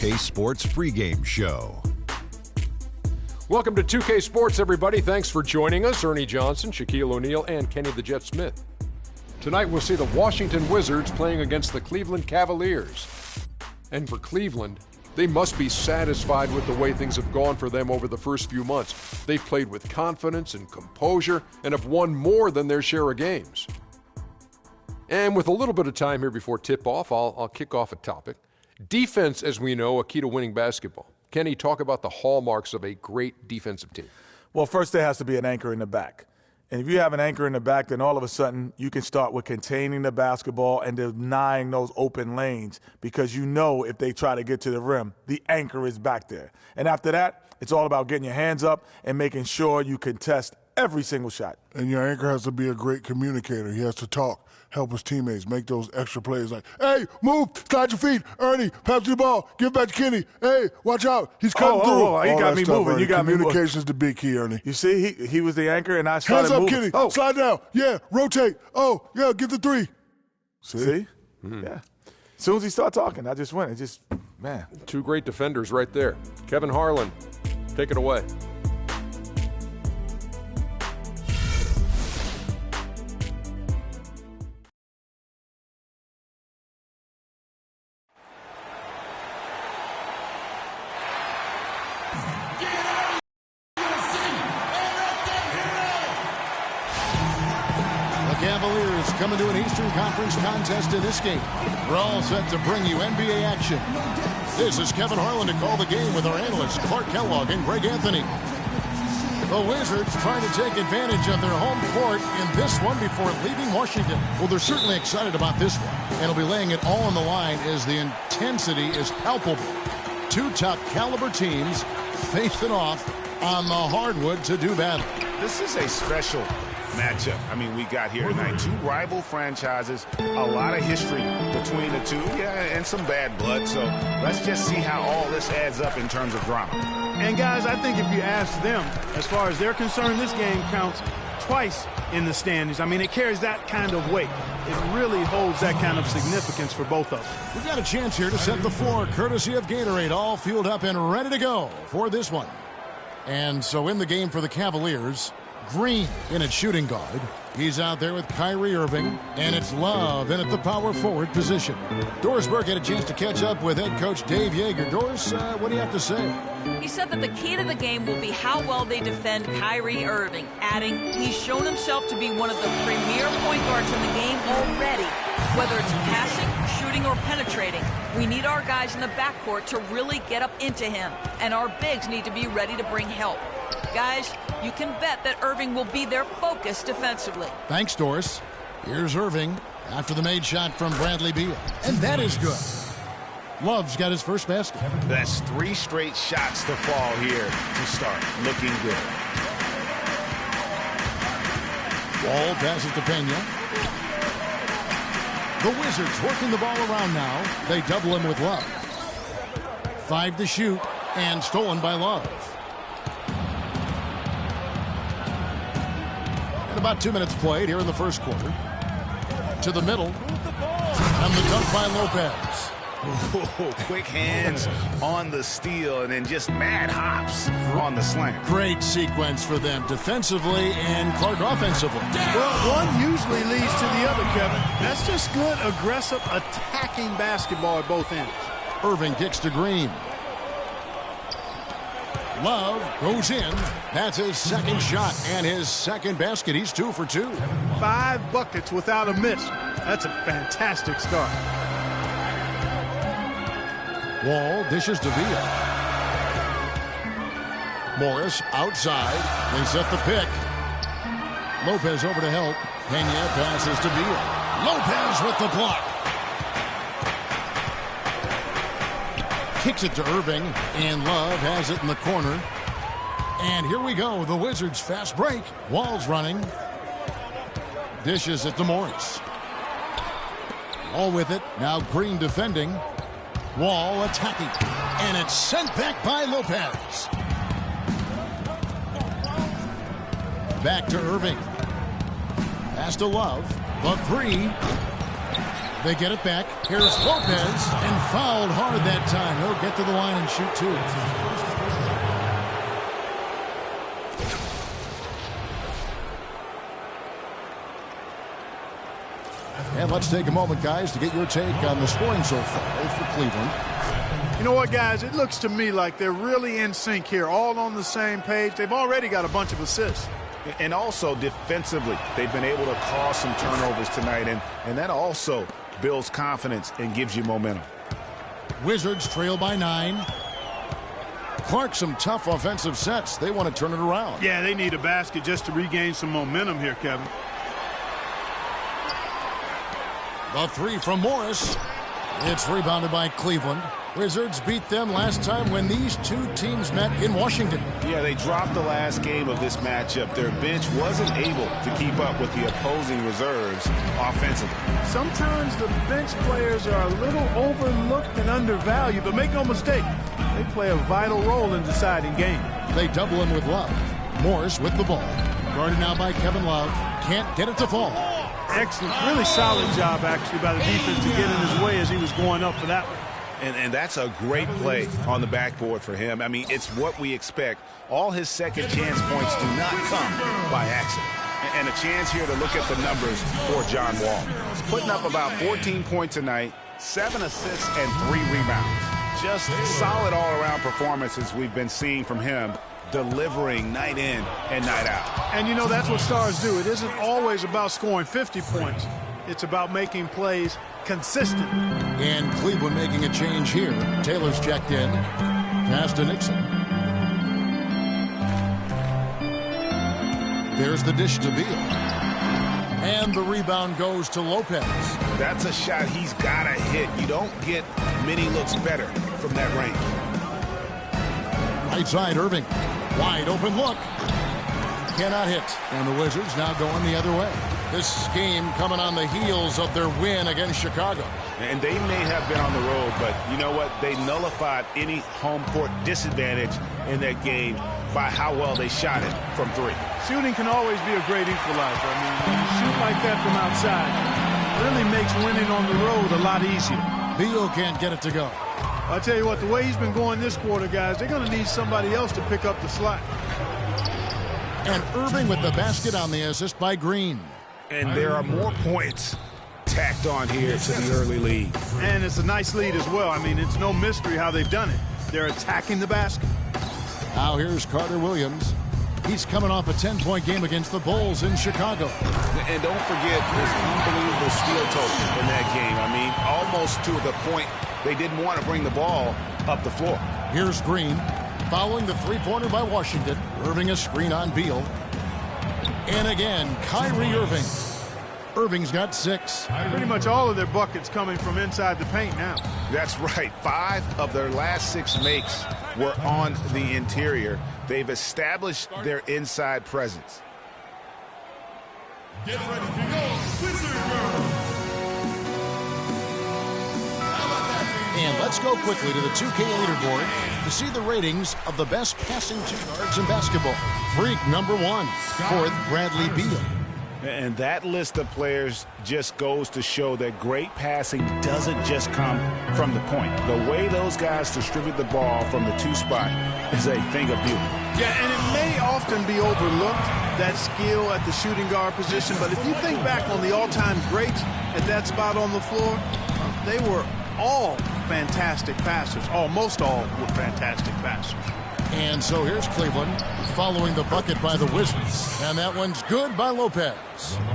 2K Sports pregame show. Welcome to 2K Sports, everybody. Thanks for joining us. Ernie Johnson, Shaquille O'Neal, and Kenny the Jet Smith. Tonight we'll see the Washington Wizards playing against the Cleveland Cavaliers. And for Cleveland, they must be satisfied with the way things have gone for them over the first few months. They've played with confidence and composure and have won more than their share of games. And with a little bit of time here before tip-off, I'll kick off a topic. Defense, as we know, a key to winning basketball. Kenny, talk about the hallmarks of a great defensive team. Well, first there has to be an anchor in the back. And if you have an anchor in the back, then all of a sudden you can start with containing the basketball and denying those open lanes, because you know if they try to get to the rim, the anchor is back there. And after that, it's all about getting your hands up and making sure you contest every single shot. And your anchor has to be a great communicator. He has to talk, help his teammates, make those extra plays like, hey, move, slide your feet, Ernie, pass the ball, give it back to Kenny, hey, watch out, he's cutting through. You got me moving. Ernie. You got me moving. Communication's the big key, Ernie. You see, he was the anchor, and I started moving. moving. Hands up, Kenny, slide down, yeah, rotate, oh, yeah, get the three. See? Yeah. As soon as he started talking, I just went. It just, man. Two great defenders right there. Kevin Harlan, take it away. Cavaliers coming to an Eastern Conference contest in this game. We're all set to bring you NBA action. This is Kevin Harlan to call the game with our analysts Clark Kellogg and Greg Anthony. The Wizards trying to take advantage of their home court in this one before leaving Washington. Well, they're certainly excited about this one, and they'll be laying it all on the line as the intensity is palpable. Two top caliber teams facing off on the hardwood to do battle. This is a special matchup. I mean, we got here tonight two rival franchises, a lot of history between the two, and some bad blood. So let's just see how all this adds up in terms of drama. And guys, I think if you ask them, as far as they're concerned, this game counts twice in the standings. I mean, it carries that kind of weight. It really holds that kind of significance for both of them. We've got a chance here to set the floor, courtesy of Gatorade, all fueled up and ready to go for this one. And so in the game for the Cavaliers, Green in at shooting guard. He's out there with Kyrie Irving, and it's Love in at the power forward position. Doris Burke had a chance to catch up with head coach Dave Yeager. Doris, what do you have to say? He said that the key to the game will be how well they defend Kyrie Irving, adding he's shown himself to be one of the premier point guards in the game already. Whether it's passing, shooting, or penetrating, we need our guys in the backcourt to really get up into him, and our bigs need to be ready to bring help. Guys, you can bet that Irving will be their focus defensively. Thanks, Doris. Here's Irving after the made shot from Bradley Beal. And that is good. Love's got his first basket. That's three straight shots to fall here to start. Looking good. Wall passes to Pena. The Wizards working the ball around now. They double him with Love. 5 to shoot, and stolen by Love. And about 2 minutes played here in the first quarter. To the middle. And the dunk by Lopez. Ooh, quick hands on the steal, and then just mad hops on the slam. Great sequence for them defensively and Clark offensively. Well, one usually leads to the other, Kevin. That's just good, aggressive, attacking basketball at both ends. Irving kicks to Green. Love goes in. That's his second shot and his second basket. He's 2 for 2. 5 buckets without a miss. That's a fantastic start. Wall dishes to Villa. Morris outside. They set the pick. Lopez over to help. Pena passes to Villa. Lopez with the block. Kicks it to Irving, and Love has it in the corner. And here we go, the Wizards fast break. Wall's running. Dishes it to Morris. Wall with it. Now Green defending. Wall attacking. And it's sent back by Lopez. Back to Irving. Pass to Love. The 3. They get it back. Here's Lopez, and fouled hard that time. He'll get to the line and shoot two. And let's take a moment, guys, to get your take on the scoring so far for Cleveland. You know what, guys? It looks to me like they're really in sync here, all on the same page. They've already got a bunch of assists. And also defensively, they've been able to cause some turnovers tonight, and that also builds confidence and gives you momentum. Wizards trail by 9. Clark, some tough offensive sets. They want to turn it around. Yeah, they need a basket just to regain some momentum here, Kevin. The three from Morris. It's rebounded by Cleveland. Wizards beat them last time when these two teams met in Washington. Yeah, they dropped the last game of this matchup. Their bench wasn't able to keep up with the opposing reserves offensively. Sometimes the bench players are a little overlooked and undervalued, but make no mistake, they play a vital role in deciding games. They double him with Love. Morris with the ball. Guarded now by Kevin Love. Can't get it to fall. Excellent. Really solid job, actually, by the defense to get in his way as he was going up for that one. And that's a great play on the backboard for him. I mean, it's what we expect. All his second chance points do not come by accident. And a chance here to look at the numbers for John Wall. He's putting up about 14 points a night, 7 assists, and 3 rebounds. Just solid all-around performances we've been seeing from him, delivering night in and night out. And, you know, that's what stars do. It isn't always about scoring 50 points. It's about making plays consistent. And Cleveland making a change here. Taylor's checked in. Pass to Nixon. There's the dish to Beal. And the rebound goes to Lopez. That's a shot he's got to hit. You don't get many looks better from that range. Right side, Irving. Wide open look. Cannot hit. And the Wizards now going the other way. This game coming on the heels of their win against Chicago. And they may have been on the road, but you know what? They nullified any home court disadvantage in that game by how well they shot it from 3. Shooting can always be a great equalizer. I mean, when you shoot like that from outside, it really makes winning on the road a lot easier. Beal can't get it to go. I'll tell you what, the way he's been going this quarter, guys, they're going to need somebody else to pick up the slack. And Irving with the basket on the assist by Green. And there are more points tacked on here to the early lead. And it's a nice lead as well. I mean, it's no mystery how they've done it. They're attacking the basket. Now here's Carter Williams. He's coming off a 10-point game against the Bulls in Chicago. And don't forget his unbelievable steal total in that game. I mean, almost to the point they didn't want to bring the ball up the floor. Here's Green. Following the three-pointer by Washington. Irving a screen on Beal. And again, Kyrie Irving. Irving's got 6. Pretty much all of their buckets coming from inside the paint now. That's right. 5 of their last 6 makes were on the interior. They've established their inside presence. Get ready to go, Wizard. And let's go quickly to the 2K leaderboard to see the ratings of the best passing two guards in basketball. Freak number 1, 4th Bradley Beal. And that list of players just goes to show that great passing doesn't just come from the point. The way those guys distribute the ball from the 2 spot is a thing of beauty. Yeah, and it may often be overlooked, that skill at the shooting guard position, but if you think back on the all-time greats at that spot on the floor, they were all fantastic passers. Almost all were fantastic passers. And so here's Cleveland following the bucket by the Wizards. And that one's good by Lopez.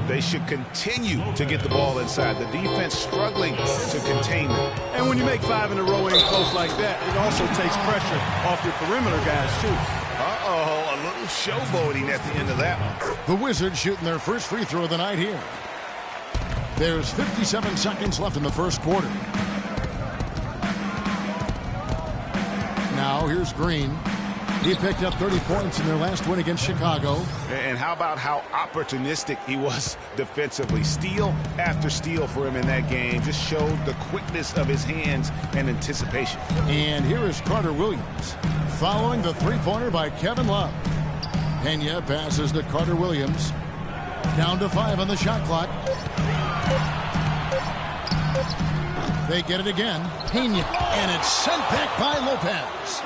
They should continue to get the ball inside. The defense struggling to contain them. And when you make 5 in a row in close like that, it also takes pressure off your perimeter guys, too. Uh-oh, a little showboating at the end of that one. The Wizards shooting their first free throw of the night here. There's 57 seconds left in the first quarter. Now here's Green. He picked up 30 points in their last win against Chicago. And how about how opportunistic he was defensively? Steal after steal for him in that game just showed the quickness of his hands and anticipation. And here is Carter Williams following the three-pointer by Kevin Love. Pena passes to Carter Williams. Down to 5 on the shot clock. They get it again. Pena, and it's sent back by Lopez.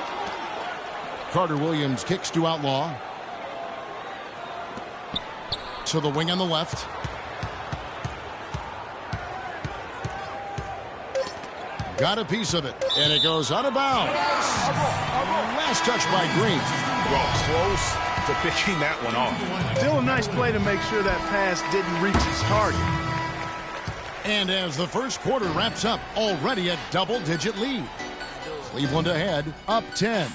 Carter Williams kicks to Outlaw. To the wing on the left. Got a piece of it, and it goes out of bounds. Last touch by Green. Well, close to picking that one off. Still a nice play to make sure that pass didn't reach his target. And as the first quarter wraps up, already a double-digit lead. Cleveland ahead, up 10.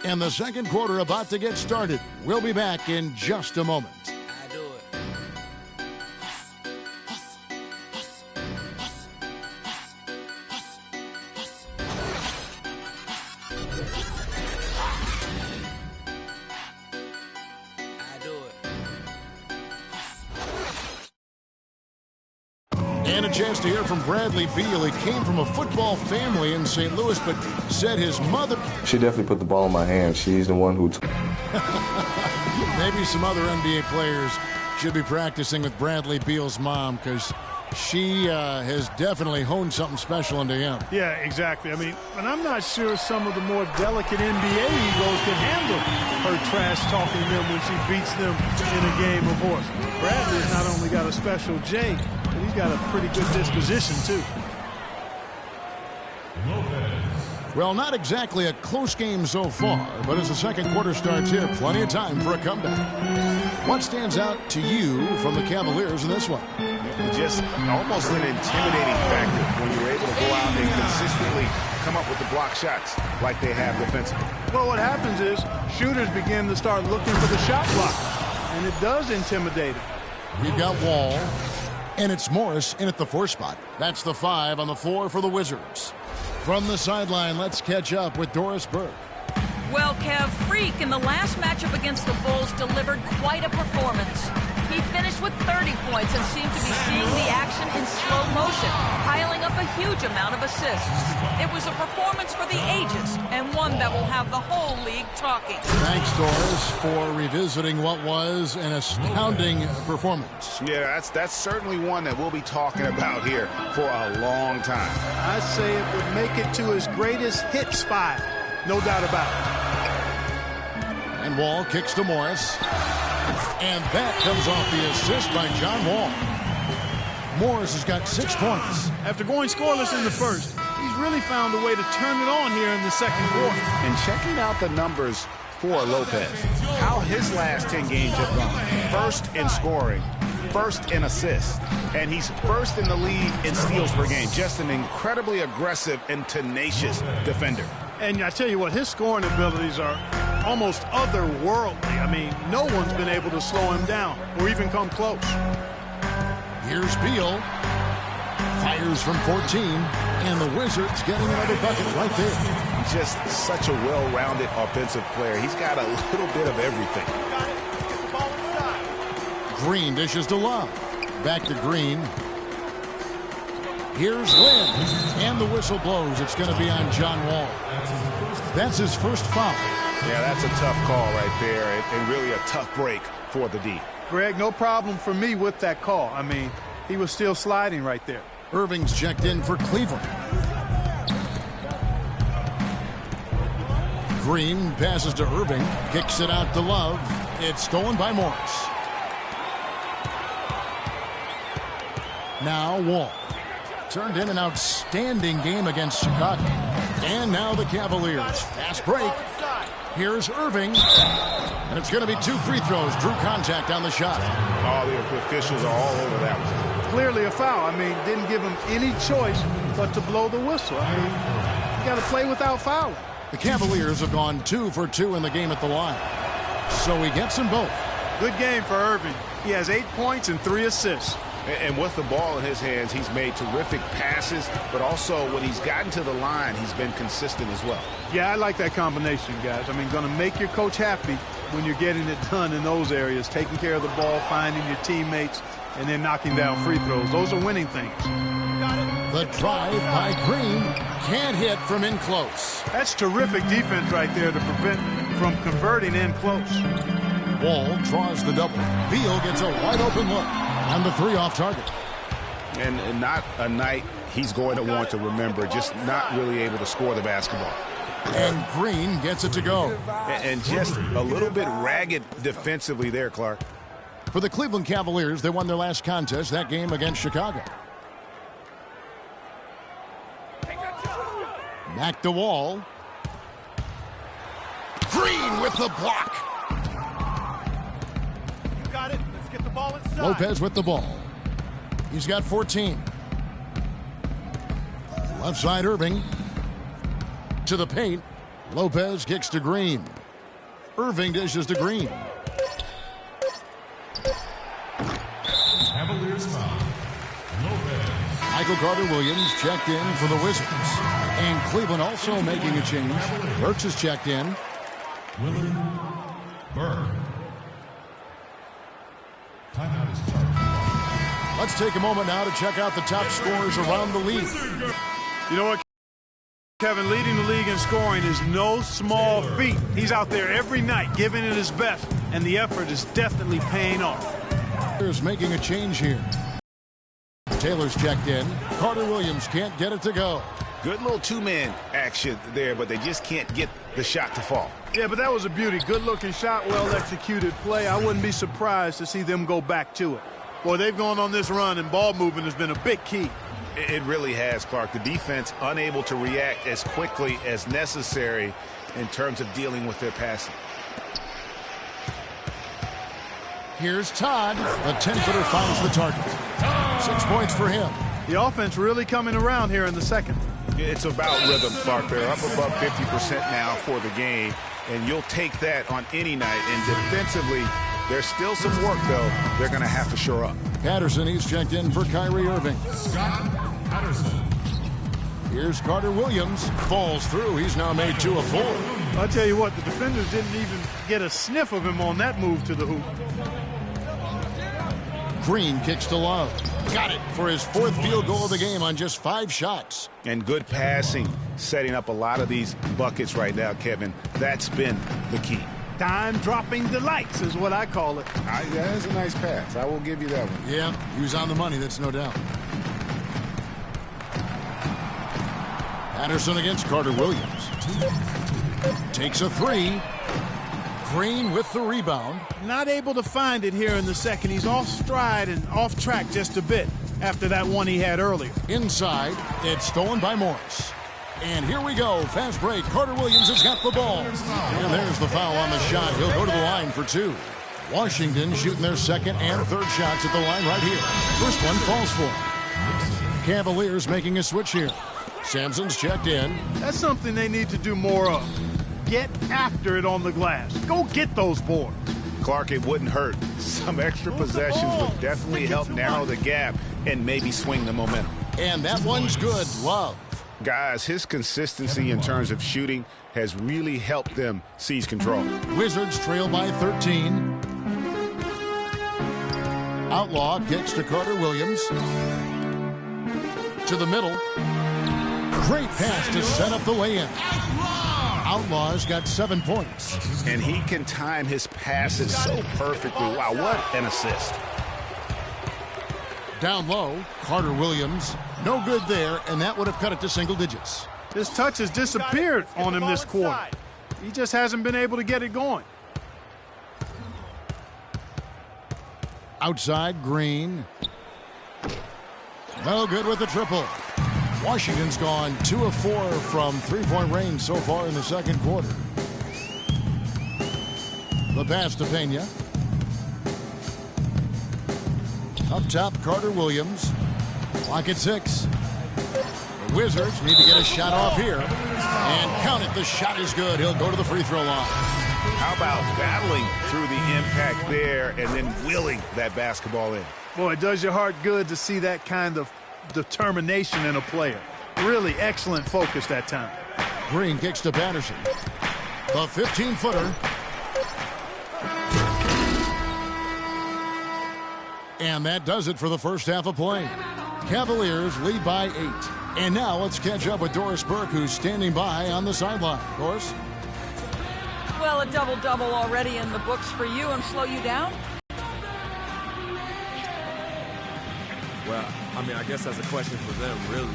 And the second quarter about to get started. We'll be back in just a moment. And a chance to hear from Bradley Beal. He came from a football family in St. Louis, but said his mother... She definitely put the ball in my hand. She's the one who... Maybe some other NBA players should be practicing with Bradley Beal's mom, because she has definitely honed something special into him. Yeah, exactly. I mean, and I'm not sure some of the more delicate NBA egos can handle her trash talking to them when she beats them in a game of horse. Bradley's not only got a special J, but he's got a pretty good disposition, too. Well, not exactly a close game so far, but as the second quarter starts here, plenty of time for a comeback. What stands out to you from the Cavaliers in this one? Just almost an intimidating factor when you're able to go out and consistently come up with the block shots like they have defensively. Well, what happens is shooters begin to start looking for the shot block, and it does intimidate them. We've got Wall, and it's Morris in at the 4 spot. That's the 5 on the floor for the Wizards. From the sideline, let's catch up with Doris Burke. Well, Kev, Freak in the last matchup against the Bulls delivered quite a performance. He finished with 30 points and seemed to be seeing the action in slow motion, piling up a huge amount of assists. It was a performance for the ages, and one that will have the whole league talking. Thanks, Doris, for revisiting what was an astounding performance. Yeah, that's certainly one that we'll be talking about here for a long time. I'd say it would make it to his greatest hit spot, no doubt about it. And Wall kicks to Morris. And that comes off the assist by John Wall. Morris has got 6 points. After going scoreless in the first, he's really found a way to turn it on here in the second quarter. And checking out the numbers for Lopez, how his last 10 games have gone. First in scoring, first in assists, and he's first in the league in steals per game. Just an incredibly aggressive and tenacious defender. And I tell you what, his scoring abilities are almost otherworldly. I mean, no one's been able to slow him down or even come close. Here's Beal. Fires from 14, and the Wizards getting another bucket right there. Just such a well-rounded offensive player. He's got a little bit of everything. Green dishes to Love. Back to Green. Here's Lynn, and the whistle blows. It's going to be on John Wall. That's his first foul. Yeah, that's a tough call right there, and really a tough break for the D. Greg, no problem for me with that call. I mean, he was still sliding right there. Irving's checked in for Cleveland. Green passes to Irving, kicks it out to Love. It's stolen by Morris. Now Wall. Turned in an outstanding game against Chicago. And now the Cavaliers. Fast break. Here's Irving. And it's going to be 2 free throws. Drew contact on the shot. Oh, the officials are all over that one. Clearly a foul. I mean, didn't give him any choice but to blow the whistle. I mean, you got to play without fouling. The Cavaliers have gone 2 for 2 in the game at the line. So he gets them both. Good game for Irving. He has 8 points and 3 assists. And with the ball in his hands, he's made terrific passes, but also when he's gotten to the line, he's been consistent as well. Yeah, I like that combination, guys. I mean, going to make your coach happy when you're getting it done in those areas, taking care of the ball, finding your teammates, and then knocking down free throws. Those are winning things. The drive by Green. Can't hit from in close. That's terrific defense right there to prevent from converting in close. Wall draws the double. Beal gets a wide open look. And the 3 off target. And not a night he's going to want to remember, just not really able to score the basketball. And Green gets it to go. And just a little bit ragged defensively there, Clark. For the Cleveland Cavaliers, they won their last contest, that game against Chicago. Back to Wall. Green with the block. You got it. Let's get the ball inside. Lopez with the ball. He's got 14. Left side Irving. To the paint. Lopez kicks to Green. Irving dishes to Green. Cavaliers foul. Lopez. Michael Carter-Williams checked in for the Wizards. And Cleveland also making a change. Burks is checked in. Willard Burke. Timeout is started. Let's take a moment now to check out the top scorers around the league. You know what, Kevin? Leading the league in scoring is no small feat. He's out there every night giving it his best, and the effort is definitely paying off. There's making a change here. Taylor's checked in. Carter-Williams can't get it to go. Good little two-man action there, but they just can't get the shot to fall. Yeah, but that was a beauty. Good-looking shot, well-executed play. I wouldn't be surprised to see them go back to it. Boy, they've gone on this run, and ball movement has been a big key. It really has, Clark. The defense unable to react as quickly as necessary in terms of dealing with their passing. Here's Todd. The 10-footer finds the target. 6 points for him. The offense really coming around here in the second. It's about rhythm, Clark. They're up above 50% now for the game, and you'll take that on any night. And defensively, there's still some work, though. They're going to have to shore up. Patterson, he's checked in for Kyrie Irving. Scott Patterson. Here's Carter-Williams. Falls through. He's now made 2 of 4. I'll tell you what, the defenders didn't even get a sniff of him on that move to the hoop. Green kicks to Love. Got it for his 4th field goal of the game on just 5 shots. And good passing, setting up a lot of these buckets right now, Kevin. That's been the key. Time-dropping delights is what I call it. That is a nice pass. I will give you that one. Yeah, he was on the money, that's no doubt. Patterson against Carter-Williams. Takes a 3. Green with the rebound. Not able to find it here in the second. He's off stride and off track just a bit after that one he had earlier. Inside, it's stolen by Morris. And here we go. Fast break. Carter-Williams has got the ball. And there's the foul on the shot. He'll go to the line for 2. Washington shooting their 2nd and 3rd shots at the line right here. First one falls for. Cavaliers making a switch here. Sampson's checked in. That's something they need to do more of. Get after it on the glass. Go get those boards. Clark, it wouldn't hurt. Some extra possessions would definitely help narrow the gap and maybe swing the momentum. And that one's good. Love. Guys, his consistency in terms of shooting has really helped them seize control. Wizards trail by 13. Outlaw kicks to Carter-Williams. To the middle. Great pass to set up the lay-in. Outlaw's got 7 points. And he can time his passes so perfectly. Wow, what an assist. Down low, Carter-Williams. No good there, and that would have cut it to single digits. His touch has disappeared on him this quarter. He just hasn't been able to get it going. Outside, Green. No good with the triple. Washington's gone 2 of 4 from 3-point range so far in the second quarter. The pass to Pena. Up top, Carter-Williams. Clock at 6. The Wizards need to get a shot off here. And count it, the shot is good. He'll go to the free throw line. How about battling through the impact there and then willing that basketball in? Boy, it does your heart good to see that kind of determination in a player. Really excellent focus that time. Green kicks to Patterson. The 15-footer. And that does it for the first half of play. Cavaliers lead by 8. And now let's catch up with Doris Burke, who's standing by on the sideline. Doris? Well, a double-double already in the books for you and slow you down? Well, I mean, I guess that's a question for them, really.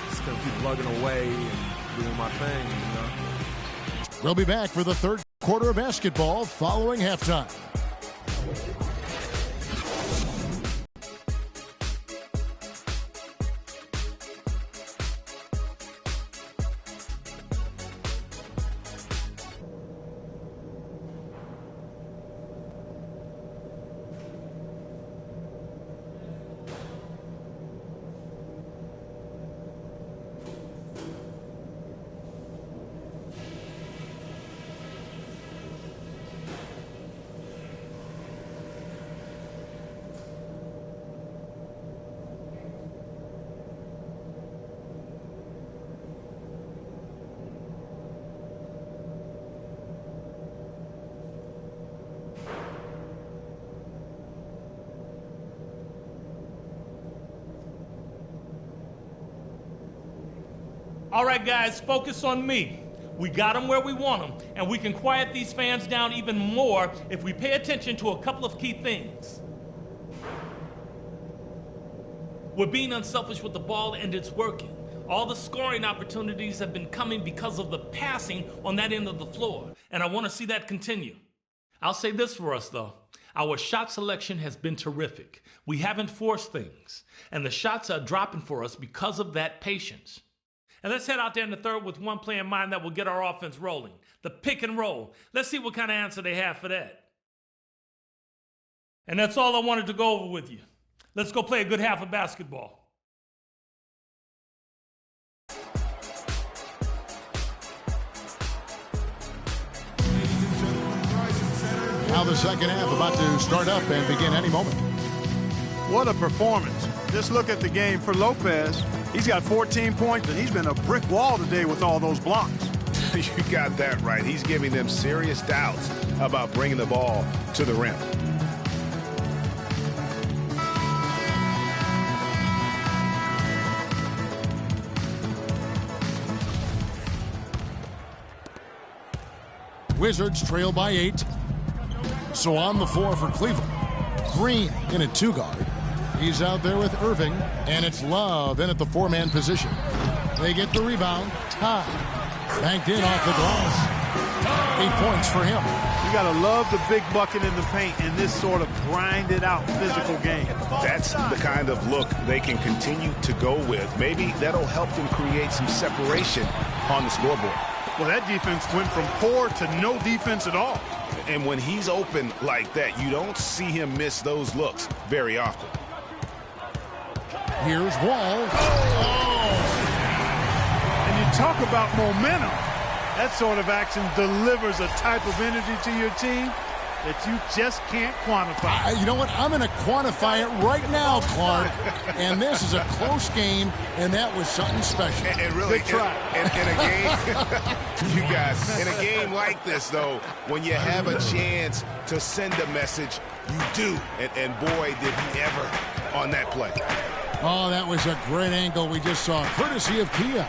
Just going to keep plugging away and doing my thing, you know. We'll be back for the third quarter of basketball following halftime. All right, guys, focus on me. We got them where we want them, and we can quiet these fans down even more if we pay attention to a couple of key things. We're being unselfish with the ball, and it's working. All the scoring opportunities have been coming because of the passing on that end of the floor, and I want to see that continue. I'll say this for us, though. Our shot selection has been terrific. We haven't forced things, and the shots are dropping for us because of that patience. And let's head out there in the third with one play in mind that will get our offense rolling. The pick and roll. Let's see what kind of answer they have for that. And that's all I wanted to go over with you. Let's go play a good half of basketball. Now the second half about to start up and begin any moment. What a performance. Just look at the game for Lopez. He's got 14 points, and he's been a brick wall today with all those blocks. You got that right. He's giving them serious doubts about bringing the ball to the rim. Wizards trail by 8. So on the floor for Cleveland. Green in at 2-guard. He's out there with Irving, and it's Love in at the 4-man position. They get the rebound. Ty. Banked in off the glass. 8 points for him. You got to love the big bucket in the paint in this sort of grinded-out physical game. That's the kind of look they can continue to go with. Maybe that'll help them create some separation on the scoreboard. Well, that defense went from poor to no defense at all. And when he's open like that, you don't see him miss those looks very often. Here's Wall. And you talk about momentum. That sort of action delivers a type of energy to your team that you just can't quantify. You know what? I'm going to quantify it right now, Clark. And this is a close game, and that was something special. And really, good try. In a game, you guys, in a game like this, though, when you have a chance to send a message, you do. And boy, did he ever on that play. Oh, that was a great angle we just saw, courtesy of Kia.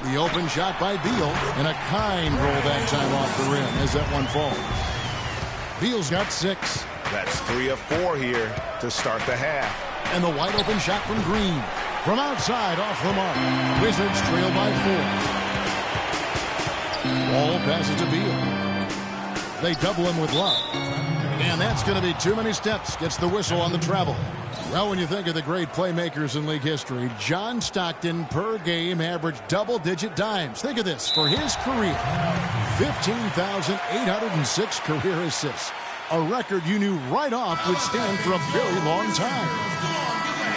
The open shot by Beal, and a kind roll that time off the rim as that one falls. Beal's got 6. That's 3 of 4 here to start the half. And the wide open shot from Green. From outside, off the mark. Wizards trail by 4. Ball passes to Beal. They double him with Love. And that's going to be too many steps. Gets the whistle on the travel. Well, when you think of the great playmakers in league history, John Stockton per game averaged double-digit dimes. Think of this. For his career, 15,806 career assists. A record you knew right off would stand for a very long time.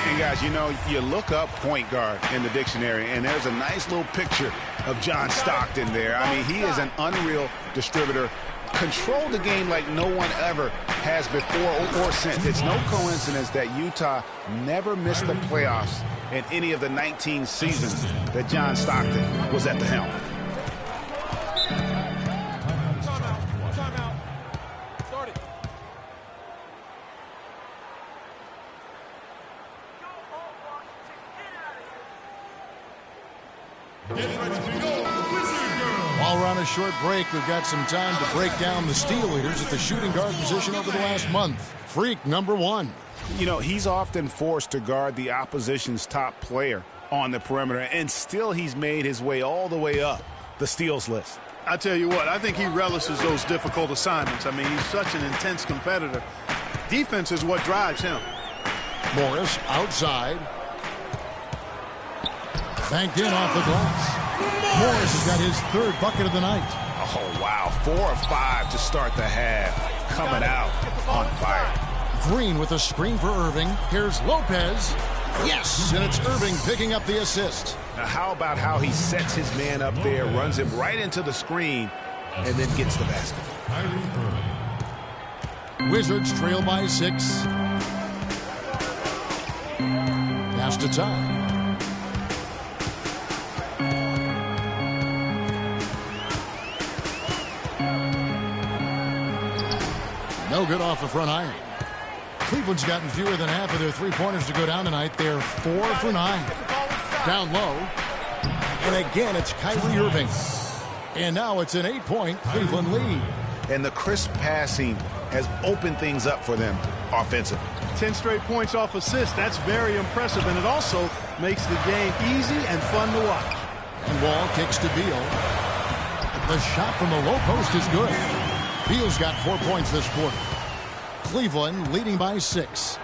And guys, you know, you look up point guard in the dictionary, and there's a nice little picture of John Stockton there. I mean, he is an unreal distributor. Control the game like no one ever has before or since. It's no coincidence that Utah never missed the playoffs in any of the 19 seasons that John Stockton was at the helm. While we're on a short break, we've got some time to break down the steal leaders at the shooting guard position over the last month. Freak number 1. You know, he's often forced to guard the opposition's top player on the perimeter, and still he's made his way all the way up the steals list. I tell you what, I think he relishes those difficult assignments. I mean, he's such an intense competitor. Defense is what drives him. Morris outside. Banked in off the glass. Morris has got his third bucket of the night. Oh, wow. 4 of 5 to start the half. Coming out on fire. Green with a screen for Irving. Here's Lopez. Yes, and it's Irving picking up the assist. Now, how about how he sets his man up there, runs him right into the screen, and then gets the basket. Wizards trail by 6. Pass to Todd. No good off the front iron. Cleveland's gotten fewer than half of their three-pointers to go down tonight. They're 4 for 9. Down low. And again, it's Kyrie Irving. And now it's an 8-point Cleveland lead. And the crisp passing has opened things up for them offensively. 10 straight points off assists. That's very impressive, and it also makes the game easy and fun to watch. And Wall kicks to Beal. The shot from the low post is good. Beal's got 4 points this quarter. Cleveland leading by 6.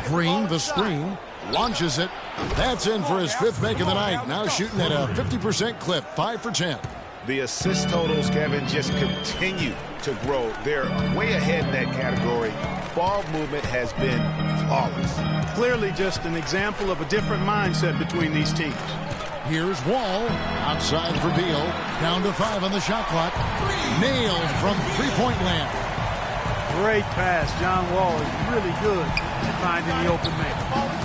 Green, the screen, launches it. That's in for his 5th make of the night. Now shooting at a 50% clip, 5 for 10. The assist totals, Kevin, just continue to grow. They're way ahead in that category. Ball movement has been flawless. Clearly just an example of a different mindset between these teams. Here's Wall. Outside for Beal. Down to 5 on the shot clock. Nailed from three-point land. Great pass. John Wall is really good at finding the open man.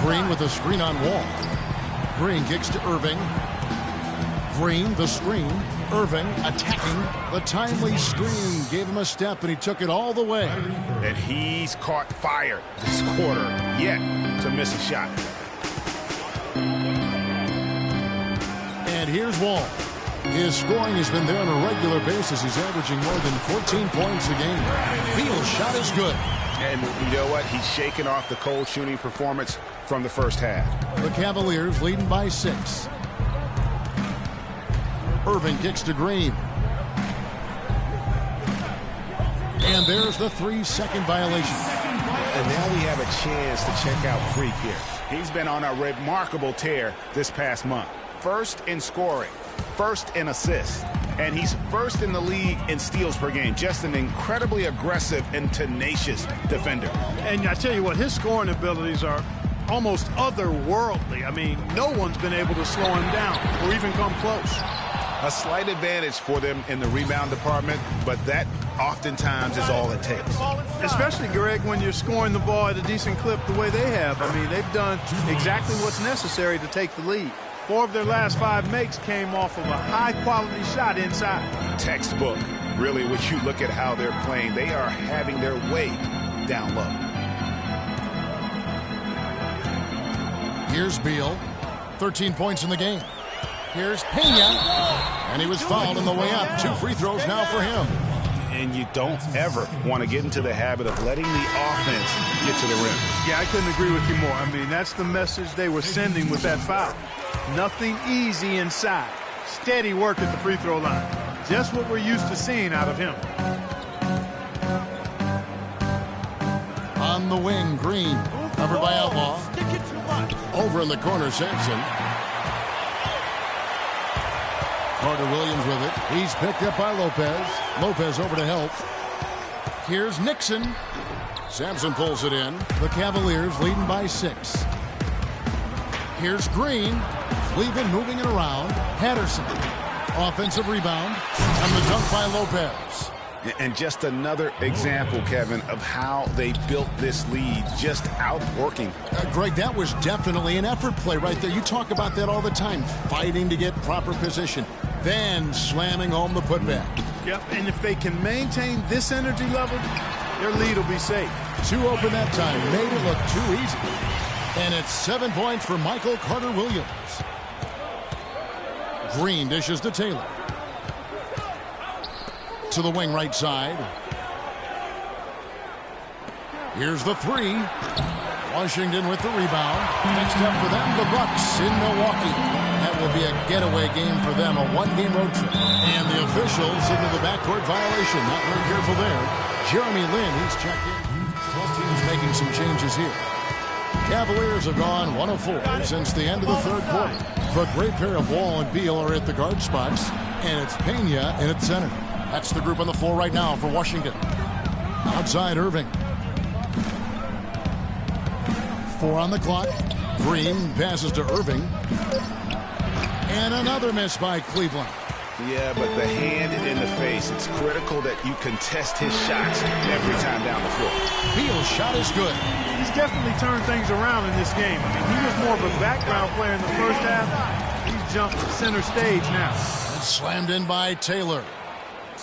Green with a screen on Wall. Green kicks to Irving. Green, the screen. Irving attacking. The timely screen gave him a step, and he took it all the way. And he's caught fire this quarter, yet to miss a shot. And here's Wall. His scoring has been there on a regular basis. He's averaging more than 14 points a game. Beal's shot is good. And you know what? He's shaking off the cold shooting performance from the first half. The Cavaliers leading by 6. Irving kicks to Green. And there's the 3-second violation. And now we have a chance to check out Freak here. He's been on a remarkable tear this past month. First in scoring, first in assists, and he's first in the league in steals per game. Just an incredibly aggressive and tenacious defender. And I tell you what, his scoring abilities are almost otherworldly. I mean, no one's been able to slow him down or even come close. A slight advantage for them in the rebound department, but that oftentimes is all it takes. Especially, Greg, when you're scoring the ball at a decent clip the way they have. I mean, they've done exactly what's necessary to take the lead. 4 of their last 5 makes came off of a high-quality shot inside. Textbook. Really, when you look at how they're playing, they are having their way down low. Here's Beal. 13 points in the game. Here's Pena. And he was fouled on the way up. 2 free throws now for him. And you don't ever want to get into the habit of letting the offense get to the rim. Yeah, I couldn't agree with you more. I mean, that's the message they were sending with that foul. Nothing easy inside. Steady work at the free throw line. Just what we're used to seeing out of him. On the wing, Green. Covered by Outlaw. Over in the corner, Sampson. Carter Williams with it. He's picked up by Lopez. Lopez over to help. Here's Nixon. Sampson pulls it in. The Cavaliers leading by 6. Here's Green. Cleveland moving it around. Patterson. Offensive rebound. And the dunk by Lopez. And just another example, Kevin, of how they built this lead, just outworking. Greg, that was definitely an effort play right there. You talk about that all the time, fighting to get proper position, then slamming home the putback. Yep, and if they can maintain this energy level, their lead will be safe. 2 open that time, made it look too easy. And it's 7 points for Michael Carter Williams. Green dishes to Taylor. To the wing right side. Here's the three. Washington with the rebound. Next up for them, the Bucks in Milwaukee. That will be a getaway game for them, a one-game road trip. And the officials signal the backcourt violation. Not very careful there. Jeremy Lin, he's checked in. Both teams making some changes here. Cavaliers have gone 1 of 4 since the end of the third quarter. The great pair of Wall and Beal are at the guard spots, and it's Pena in at center. That's the group on the floor right now for Washington. Outside Irving. 4 on the clock. Green passes to Irving. And another miss by Cleveland. Yeah, but the hand in the face, it's critical that you contest his shots every time down the floor. Beal's shot is good. He's definitely turned things around in this game. I mean, he was more of a background player in the first half. He's jumped to center stage now. And slammed in by Taylor.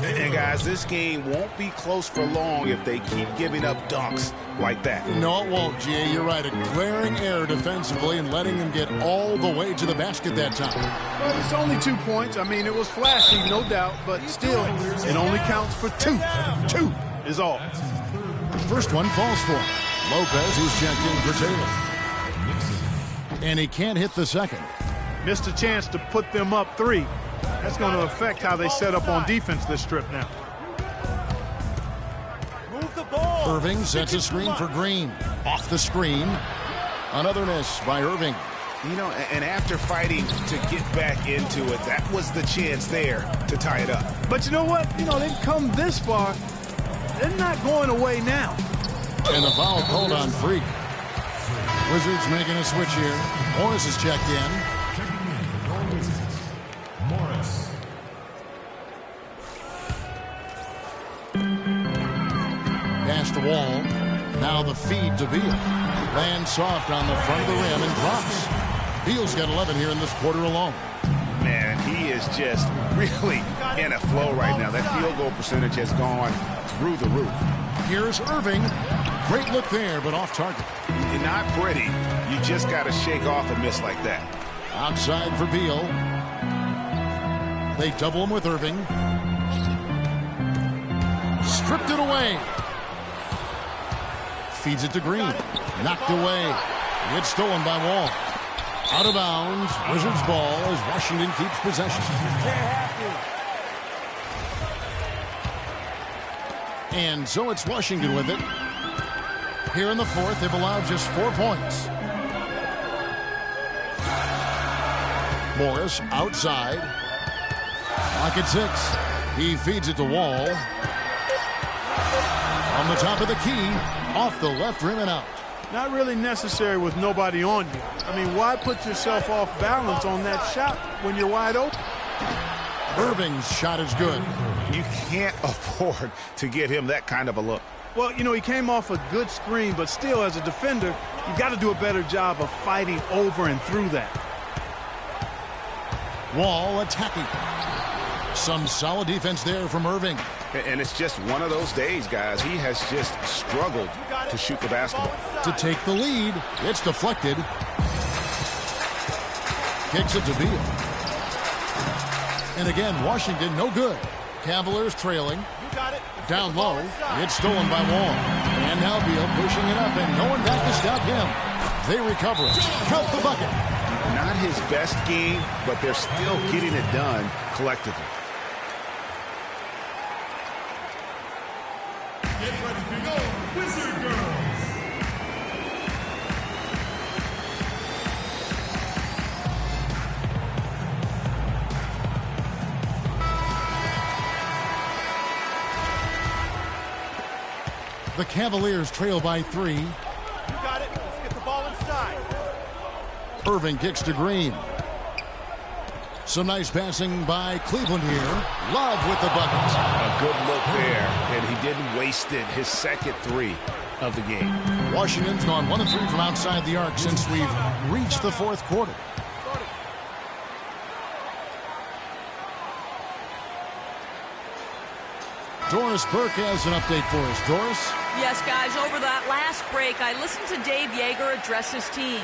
And guys, this game won't be close for long if they keep giving up dunks like that. No, it won't, G.A. You're right. A glaring error defensively and letting him get all the way to the basket that time. Well, it's only 2 points. I mean, it was flashy, no doubt, but still, it only counts for 2. 2 is all. First one falls for him. Lopez, who's checked in for Taylor. And he can't hit the second. Missed a chance to put them up 3. That's going to affect how they set up on defense this trip now. Move the ball. Irving sets a screen for Green. Off the screen. Another miss by Irving. You know, and after fighting to get back into it, that was the chance there to tie it up. But you know what? You know, they've come this far. They're not going away now. And the foul called on Freak. Wizards making a switch here. Morris is checked in. Past the Wall. Now the feed to Beal. Lands soft on the front of the rim and drops. Beal's got 11 here in this quarter alone. Man, he is just really in a flow right now. That field goal percentage has gone through the roof. Here's Irving. Great look there, but off target. Not pretty. You just got to shake off a miss like that. Outside for Beal. They double him with Irving. Stripped it away. Feeds it to Green. Knocked away. It's stolen by Wall. Out of bounds. Wizards ball as Washington keeps possession. And so it's Washington with it. Here in the fourth, they've allowed just 4 points. Morris outside. Clock at 6. He feeds it to Wall. On the top of the key. Off the left rim and out. Not really necessary with nobody on you. I mean, why put yourself off balance on that shot when you're wide open? Irving's shot is good. You can't afford to give him that kind of a look. Well, you know, he came off a good screen, but still, as a defender, you got to do a better job of fighting over and through that. Wall attacking. Some solid defense there from Irving. And it's just one of those days, guys. He has just struggled to shoot the basketball. To take the lead, it's deflected. Kicks it to Beal. And again, Washington no good. Cavaliers trailing. Down low, it's stolen by Wall. And now Beal pushing it up, and no one back to stop him. They recover it. Count the bucket. Not his best game, but they're still getting it done collectively. Get ready to go, Wizard Girls! The Cavaliers trail by 3. You got it. Let's get the ball inside. Irving kicks to Green. Some nice passing by Cleveland here. Love with the bucket. A good look there, and he didn't waste it. His second 3 of the game. Washington's gone 1 of 3 from outside the arc since we've reached the fourth quarter. Doris Burke has an update for us. Doris? Yes, guys, over that last break, I listened to Dave Yeager address his team.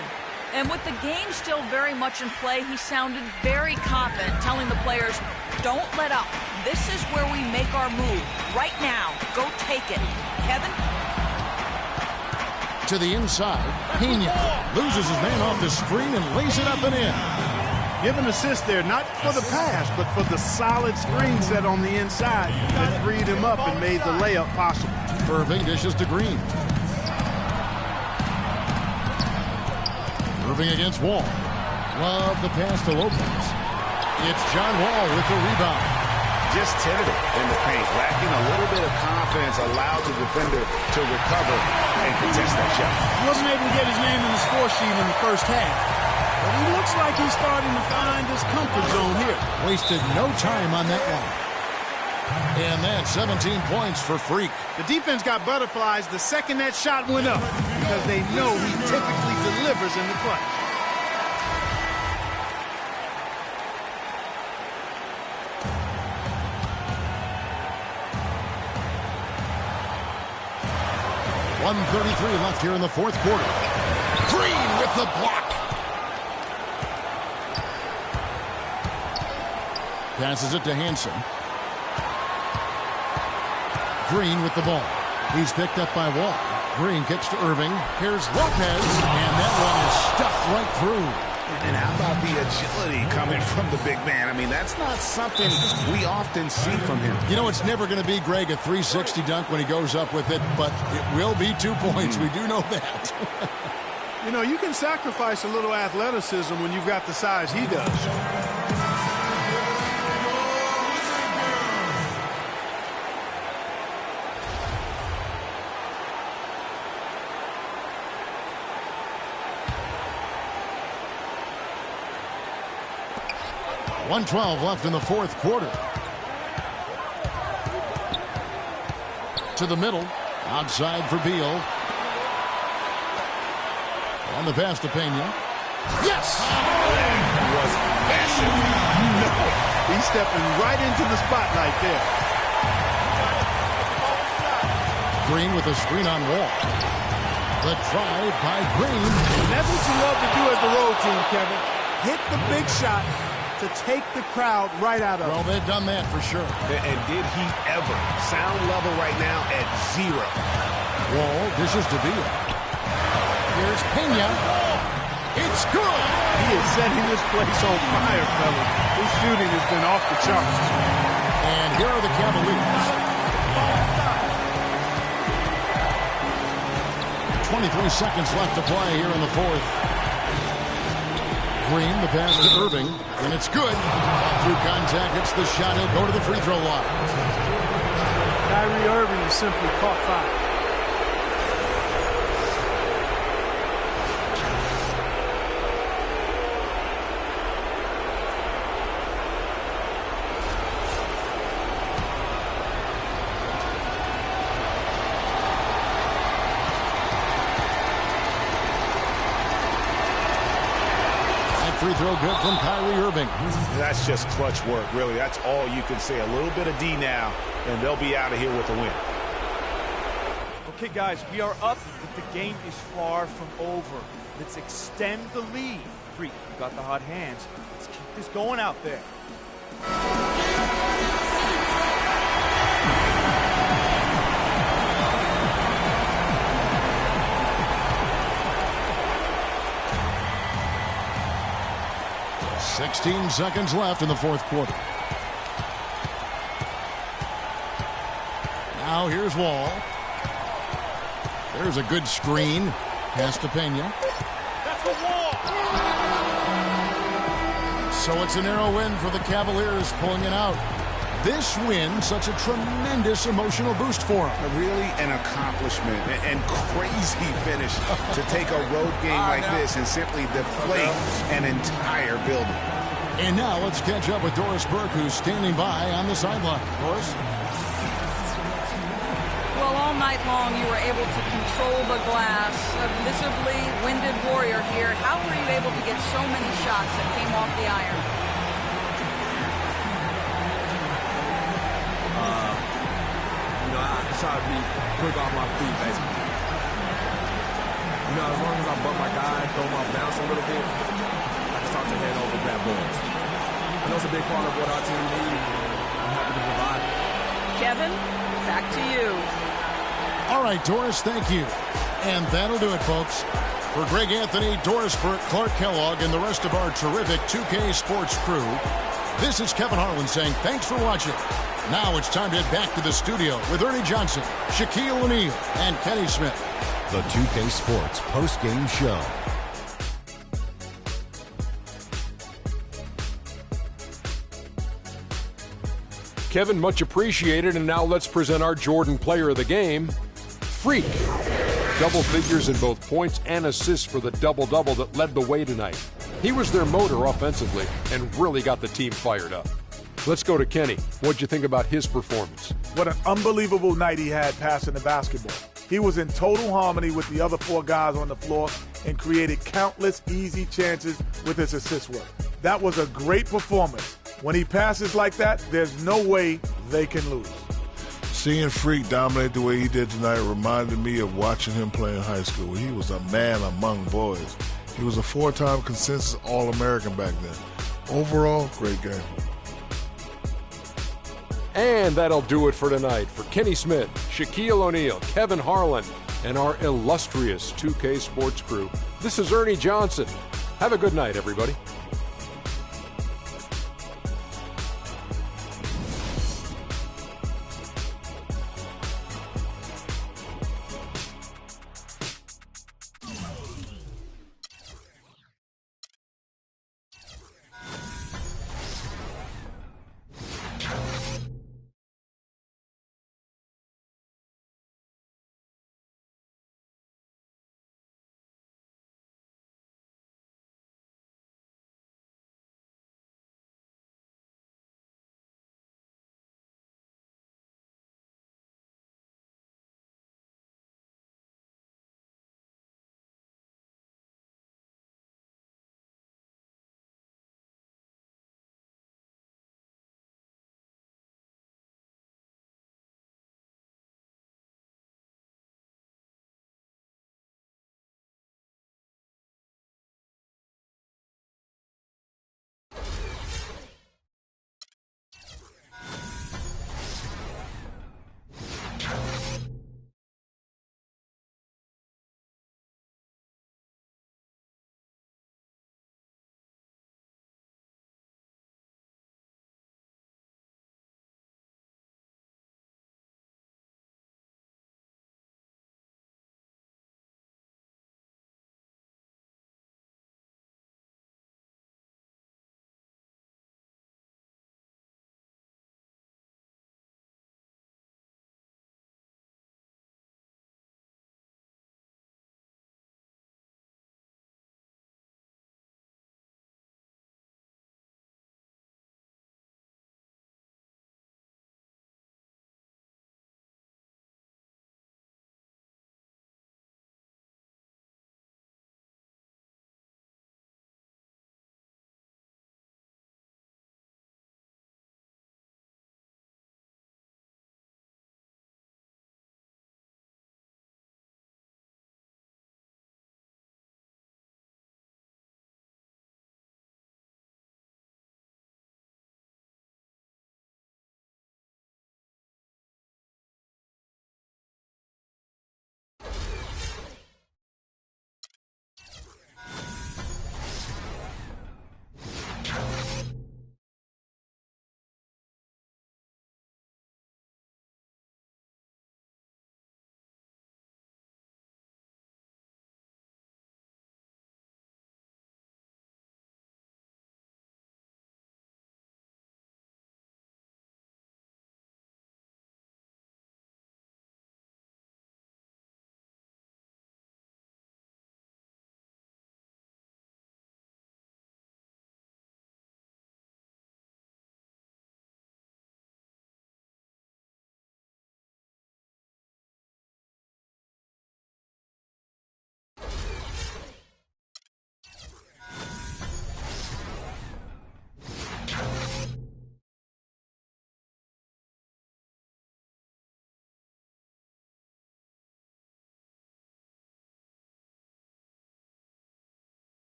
And with the game still very much in play, he sounded very confident, telling the players, don't let up. This is where we make our move. Right now. Go take it. Kevin? To the inside. Pena loses his man off the screen and lays it up and in. Give an assist there, not for the pass, but for the solid screen set on the inside that freed him up and made the layup possible. Irving dishes to Green. Irving against Wall. Love the pass to Lopez. It's John Wall with the rebound. Just tentative in the paint, lacking a little bit of confidence, allowed the defender to recover and contest that shot. He wasn't able to get his name in the score sheet in the first half, but he looks like he's starting to find his comfort zone here. Wasted no time on that one. And that's 17 points for Freak. The defense got butterflies the second that shot went up because they know he typically delivers in the clutch. .133 left here in the fourth quarter. Green with the block. Passes it to Hansen. Green with the ball. He's picked up by Wall. Green kicks to Irving. Here's Lopez, and that one is stuffed right through. And how about the agility coming from the big man? I mean, that's not something we often see from him. You know, it's never going to be, Greg, a 360 dunk when he goes up with it, but it will be 2 points. We do know that. You know, you can sacrifice a little athleticism when you've got the size he does. .112 left in the fourth quarter. To the middle. Outside for Beal. On the pass to Pena. Yes! That was massive. No. He's stepping right into the spotlight there. Green with a screen on Wall. The drive by Green. And that's what you love to do as the road team, Kevin. Hit the big shot to take the crowd right out of it. Well, they've done that for sure. And did he ever? Sound level right now at 0. Wall dishes to Beal. Here's Pena. It's good. He is setting this place on fire, fellas. His shooting has been off the charts. And here are the Cavaliers. 23 seconds left to play here in the fourth. Green, the pass to Irving, and it's good. Through contact, hits the shot. He'll go to the free throw line. Kyrie Irving has simply caught fire. Free throw good from Kyrie Irving. That's just clutch work, really. That's all you can say. A little bit of D now, and they'll be out of here with a win. Okay, guys, we are up, but the game is far from over. Let's extend the lead. Freak, you got the hot hands. Let's keep this going out there. .16 seconds left in the fourth quarter. Now here's Wall. There's a good screen. Pass to Pena. That's a Wall. So it's a narrow win for the Cavaliers, pulling it out. This win, such a tremendous emotional boost for them. Really an accomplishment and crazy finish to take a road game like this and simply deflate an entire building. And now let's catch up with Doris Burke, who's standing by on the sideline. Doris? Well, all night long you were able to control the glass. A visibly winded warrior here. How were you able to get so many shots that came off the iron? I try to be quick off my feet, basically. You know, as long as I bump my guy, throw my bounce a little bit, I can start to head over grab balls. I know it's a big part of what our team needs. I'm happy to provide. Kevin, back to you. All right, Doris, thank you. And that'll do it, folks. For Greg Anthony, Doris Burke, Clark Kellogg, and the rest of our terrific 2K Sports crew, this is Kevin Harlan saying thanks for watching. Now it's time to head back to the studio with Ernie Johnson, Shaquille O'Neal, and Kenny Smith. The 2K Sports post-game show. Kevin, much appreciated. And now let's present our Jordan Player of the Game, Freak. Double figures in both points and assists for the double-double that led the way tonight. He was their motor offensively and really got the team fired up. Let's go to Kenny. What'd you think about his performance? What an unbelievable night he had passing the basketball. He was in total harmony with the other 4 guys on the floor and created countless easy chances with his assist work. That was a great performance. When he passes like that, there's no way they can lose. Seeing Freak dominate the way he did tonight reminded me of watching him play in high school. He was a man among boys. He was a 4-time consensus All-American back then. Overall, great game. And that'll do it for tonight. For Kenny Smith, Shaquille O'Neal, Kevin Harlan, and our illustrious 2K Sports crew, this is Ernie Johnson. Have a good night, everybody.